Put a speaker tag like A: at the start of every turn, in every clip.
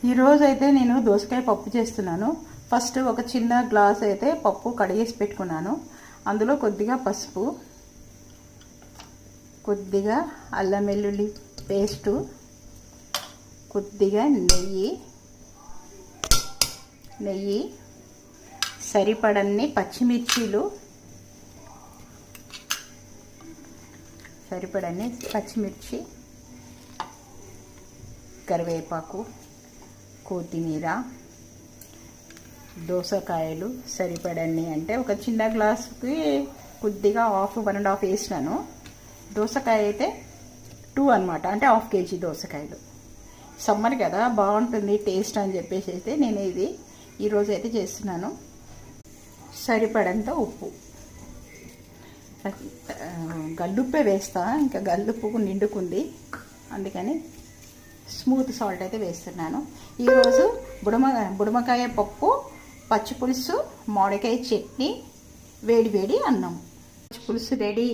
A: ఈరోజు అయితే నేను దోసకాయ పప్పు చేస్తున్నాను. ఫస్ట్ ఒక చిన్న గ్లాస్ అయితే పప్పు కడిగేసి పెట్టుకున్నాను. అందులో కొద్దిగా పసుపు, కొద్దిగా అల్లం వెల్లుల్లి పేస్టు, కొద్దిగా నెయ్యి, సరిపడన్ని పచ్చిమిర్చీలు, కరివేపాకు, కొత్తిమీర, దోసకాయలు సరిపడన్ని, అంటే ఒక చిన్న గ్లాసుకి కొద్దిగా 1.5 వేసినాను. దోసకాయ అయితే 2 అనమాట, అంటే 1/2 kg దోసకాయలు. సమ్మర్ కదా, బాగుంటుంది టేస్ట్ అని చెప్పేసి అయితే నేను ఇది ఈరోజు అయితే చేస్తున్నాను. సరిపడంత ఉప్పు, గల్లుప్పే వేస్తా, ఇంకా గల్లుప్పు నిండుకుంది అందుకని స్మూత్ సాల్ట్ అయితే వేస్తున్నాను. ఈరోజు బుడమకాయ పప్పు, పచ్చి పులుసు, మామిడికాయ చట్నీ, వేడి అన్నం. పచ్చి పులుసు రెడీ.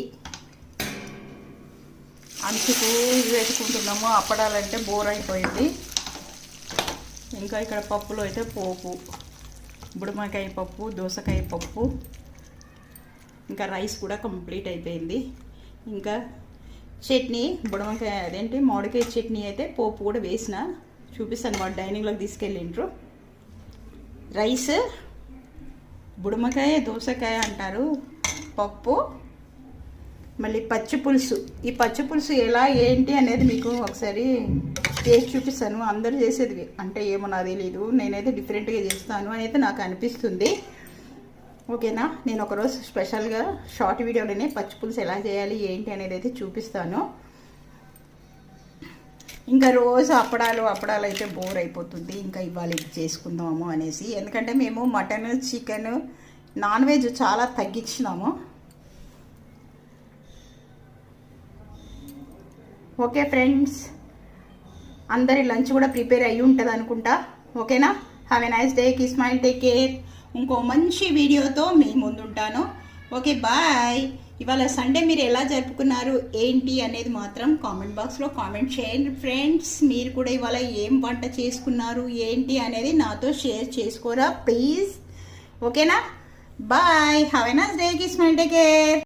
A: అంచుకు వేసుకుంటున్నాము. అప్పడాలంటే బోర్ అయిపోయింది. ఇంకా ఇక్కడ పప్పులో అయితే పోపు, బుడమకాయ పప్పు, దోసకాయ పప్పు, ఇంకా రైస్ కూడా కంప్లీట్ అయిపోయింది. ఇంకా చట్నీ, మామిడికాయ చట్నీ అయితే పోపు కూడా వేసిన, చూపిస్తాను. వాడు డైనింగ్లోకి తీసుకెళ్ళిండ్రు. రైస్, బుడమకాయ దోసకాయ అంటారు, పప్పు, మళ్ళీ పచ్చి పులుసు. ఈ పచ్చి పులుసు ఎలా ఏంటి అనేది మీకు ఒకసారి చేసి చూపిస్తాను. అందరూ చేసేది అంటే ఏమో నాకు తెలీదు, నేనైతే డిఫరెంట్గా చేస్తాను అని అయితే నాకు అనిపిస్తుంది. ఓకేనా, నేను ఒకరోజు స్పెషల్గా షార్ట్ వీడియోలోనే పచ్చి పులుసు ఎలా చేయాలి ఏంటి అనేది అయితే చూపిస్తాను. ఇంకా రోజు అప్పడాలు అయితే బోర్ అయిపోతుంది. ఇంకా ఇవాళ ఇది చేసుకుందాము అనేసి, ఎందుకంటే మేము మటన్, చికెన్, నాన్ వెజ్ చాలా తగ్గించినాము. ఓకే ఫ్రెండ్స్, అందరి లంచ్ కూడా ప్రిపేర్ అయ్యి ఉంటుంది అనుకుంటా. ఓకేనా, have a nice day, keep smile, take care. ఇంకో మంచి వీడియోతో మీ ముందుంటాను. Okay, bye. ఇవాళ సండే మీరు ఎలా జరుపుకున్నారు ఏంటి అనేది మాత్రం కామెంట్ బాక్స్లో కామెంట్ చేయండి ఫ్రెండ్స్. మీరు కూడా ఇవాళ ఏం వంట చేసుకున్నారు ఏంటి అనేది నాతో షేర్ చేసుకోరా ప్లీజ్. ఓకేనా, bye. Have a nice day, keep smile, take care.